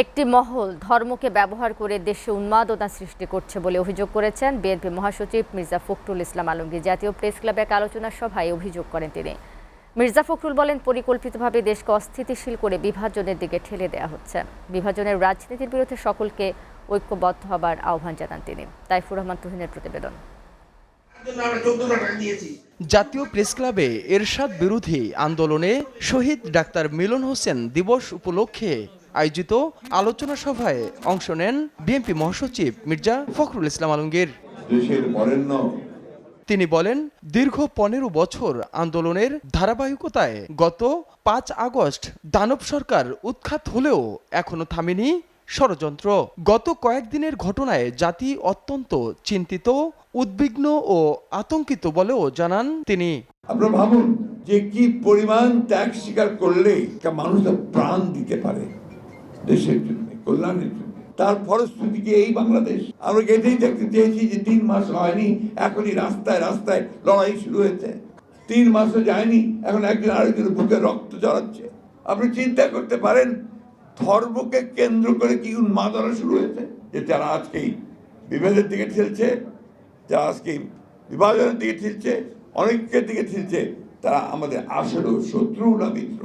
একটি মহল ধর্মকে ব্যবহার করে দেশে উন্মাদনা সৃষ্টি করছে বলে অভিযোগ করেছেন বিএনপি মহাসচিব মির্জা ফখরুল ইসলাম আলমগীর। জাতীয় প্রেস ক্লাবে এক আলোচনা সভায় অভিযোগ করেন তিনি। মির্জা ফখরুল বলেন, পরিকল্পিতভাবে দেশকে অস্থিতিশীল করে বিভাজনের দিকে ঠেলে দেওয়া হচ্ছে। বিভাজনের রাজনীতির বিরুদ্ধে সকলকে ঐক্যবদ্ধ হবার আহ্বান জানান তিনি। তাইফুর রহমান তুহিনের প্রতিবেদন। জাতীয় প্রেস ক্লাবে এরশাদ বিরোধী আন্দোলনে শহীদ ডাক্তার মিলন হোসেন দিবস উপলক্ষে আয়োজিত আলোচনা সভায় অংশ নেন বিএনপি মহাসচিব মির্জা ফখরুল ইসলাম আলমগীর। তিনি বলেন, দীর্ঘ 15 বছর আন্দোলনের ধারাবাহিকতায় গত 5 আগস্ট দানব সরকার উৎখাত হলেও এখনো থামেনি ষড়যন্ত্র। গত কয়েকদিনের ঘটনায় জাতি অত্যন্ত চিন্তিত, উদ্বিগ্ন ও আতঙ্কিত বলেও জানান তিনি। আপনারা ভাবুন যে কি পরিমাণ ত্যাগ স্বীকার করলে মানুষ প্রাণ দিতে পারে দেশের জন্য, কল্যাণের জন্য। তার ফলশ্রুতি কি এই বাংলাদেশ? আমরা এটাই দেখতে চেয়েছি যে 3 মাস হয়নি, এখনই রাস্তায় রাস্তায় লড়াই শুরু হয়েছে। 3 মাসও যায়নি, এখন একজন আরেকজনের বুকে রক্ত ঝরাচ্ছে। আপনি চিন্তা করতে পারেন ধর্মকে কেন্দ্র করে কি উন্মাদনা শুরু হয়েছে, যে যারা আজকেই বিভেদের দিকে ঠেলছে, যারা আজকে বিভাজনের দিকে ঠেলছে, অনেকের দিকে ঠেলছে, তারা আমাদের আসলেও শত্রু না মিত্র।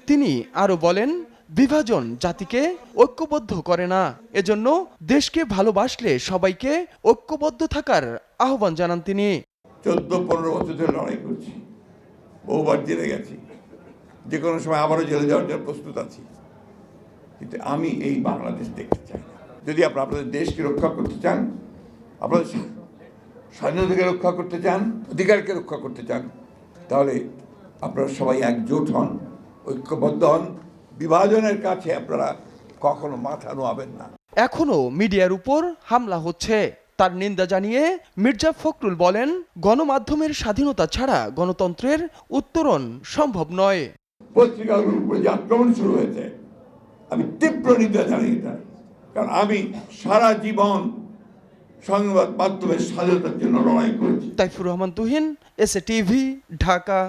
তিনি আরো বলেন, বিভাজন জাতিকে ঐক্যবদ্ধ করে না। এজন্য দেশকে ভালোবাসলে সবাইকে ঐক্যবদ্ধ থাকার আহ্বান জানান তিনি। 14-15 বছর ধরে লড়াই করছি, বহুবার জেলে গেছি, যে কোনো সময় আবারও জেলে যাওয়ার জন্য প্রস্তুত আছি, কিন্তু আমি এই বাংলাদেশ দেখতে চাই না। যদি আপনাদের দেশকে রক্ষা করতে চান, আপনাদের স্বাধীনতাকে রক্ষা করতে চান, অধিকারকে রক্ষা করতে চান, তাহলে আপনারা সবাই একজোট হন, ঐক্যবদ্ধ হন। বিভাজনের কাছে আপনারা কখনো মাথা নোয়াবেন না। এখনো মিডিয়ার উপর হামলা হচ্ছে। তার নিন্দা জানিয়ে মির্জা ফখরুল বলেন, গণমাধ্যমের স্বাধীনতা ছাড়া গণতন্ত্রের উত্তরণ সম্ভব নয়। পত্রিকাগুলোর উপরে যে আক্রমণ শুরু হয়েছে, আমি তীব্র নিন্দা জানাই এটা। কারণ আমি সারা জীবন সংবাদ মাধ্যমের স্বাধীনতার জন্য লড়াই করেছি। Taifur Rahman Tuhin, SA TV, Dhaka.